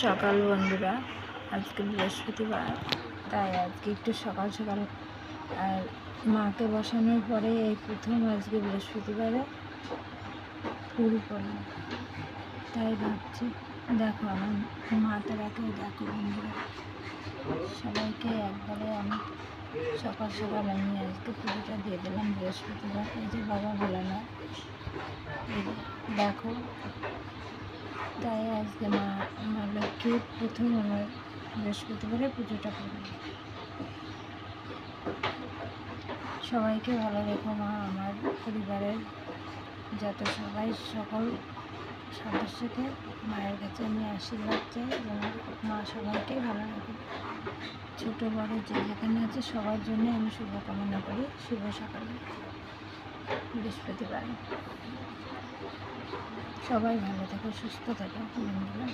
সকাল বন্ধুরা। আজকে বৃহস্পতিবার, তাই আজকে একটু সকাল সকাল আর মাকে বসানোর পরে এই প্রথম আজকে বৃহস্পতিবারে ফুল পড়লাম। তাই ভাবছি, দেখো আমার মাতারাকে দেখো বন্ধুরা, সবাইকে একবারে আমি সকাল সকাল আমি আজকে পুজোটা দিয়ে দিলাম বৃহস্পতিবার। এই যে বাবা ভোলানাথ, দেখো। তাই আজকে মা লক্ষ্মী প্রথম আমার বৃহস্পতিবারে পুজোটা করলাম। সবাইকে ভালো রেখো মা, আমার পরিবারের যত সবাই সকল সদস্যকে মায়ের কাছে আমি আশীর্বাদ চাই এবং মা সবাইকে ভালো রাখো। ছোটো বড়ো যে যেখানে আছে সবার জন্য আমি শুভকামনা করি। শুভ সকালে বৃহস্পতিবার, সবাই ভালো থাকো, সুস্থ থাকো বন্ধুরা।